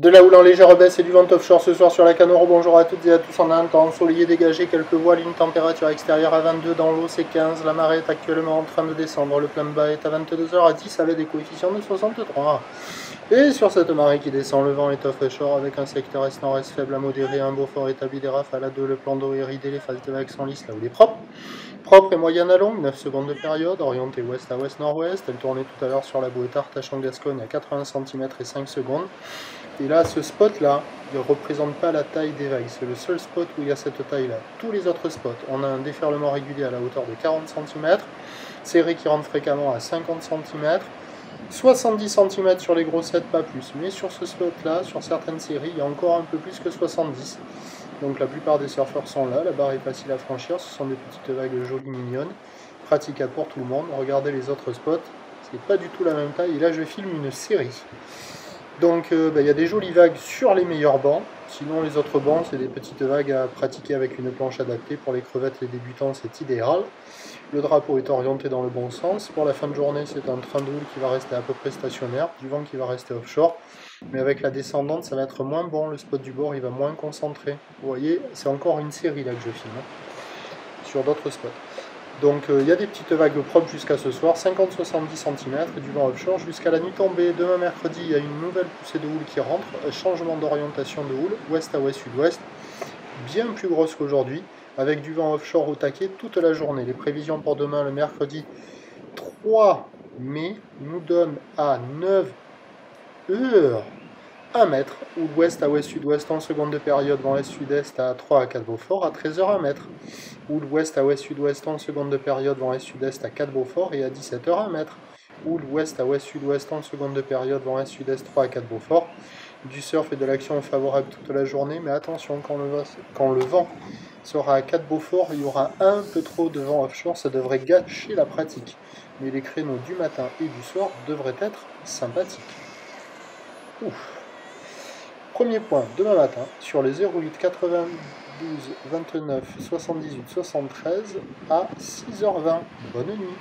De la houle en légère baisse et du vent offshore ce soir sur la Canoro. Bonjour à toutes et à tous. On a un temps ensoleillé dégagé, quelques voiles, une température extérieure à 22, dans l'eau c'est 15. La marée est actuellement en train de descendre. Le plein de bas est à 22h à 10 avec des coefficients de 63. Et sur cette marée qui descend, le vent est offshore avec un secteur est-nord-est faible à modéré, un beau fort établi des rafales à 2. Le plan d'eau est ridé, les phases de vagues sont lisses là où il est propre. Propre et moyenne à longue, 9 secondes de période, orientée ouest à ouest-nord-ouest. Elle tournait tout à l'heure sur la bouée Artachon-Gascogne à 80 cm et 5 secondes. Et là, ce spot-là, il ne représente pas la taille des vagues. C'est le seul spot où il y a cette taille-là. Tous les autres spots, on a un déferlement régulier à la hauteur de 40 cm, serré qui rentre fréquemment à 50 cm, 70 cm sur les grossettes, pas plus. Mais sur ce spot-là, sur certaines séries, il y a encore un peu plus que 70. Donc la plupart des surfeurs sont là, la barre est facile à franchir, ce sont des petites vagues jolies, mignonnes, praticables pour tout le monde. Regardez les autres spots, c'est pas du tout la même taille. Et là, je filme une série. Donc il y a des jolies vagues sur les meilleurs bancs, sinon les autres bancs c'est des petites vagues à pratiquer avec une planche adaptée. Pour les crevettes, les débutants c'est idéal. Le drapeau est orienté dans le bon sens. Pour la fin de journée c'est un train de houle qui va rester à peu près stationnaire, du vent qui va rester offshore. Mais avec la descendante ça va être moins bon, le spot du bord il va moins concentrer. Vous voyez, c'est encore une série là que je filme, sur d'autres spots. Donc il y a des petites vagues propres jusqu'à ce soir, 50-70 cm, du vent offshore jusqu'à la nuit tombée. Demain mercredi, il y a une nouvelle poussée de houle qui rentre, changement d'orientation de houle, ouest à ouest, sud-ouest, bien plus grosse qu'aujourd'hui, avec du vent offshore au taquet toute la journée. Les prévisions pour demain, le mercredi 3 mai, nous donnent à 9h 1 mètre, ou l'ouest à ouest sud-ouest en seconde de période, vent est-sud-est à 3 à 4 Beaufort, à 13h 1 mètre, ou l'ouest à ouest sud-ouest en seconde de période, vent est-sud-est à 4 Beaufort et à 17h 1 mètre, ou l'ouest à ouest sud-ouest en seconde de période, vent est-sud-est 3 à 4 Beaufort. Du surf et de l'action favorable toute la journée, mais attention, quand le vent sera à 4 Beaufort, il y aura un peu trop de vent offshore, ça devrait gâcher la pratique. Mais les créneaux du matin et du soir devraient être sympathiques. Ouf. Premier point, demain matin, sur les 08 92 29 78 73 à 6h20. Bonne nuit.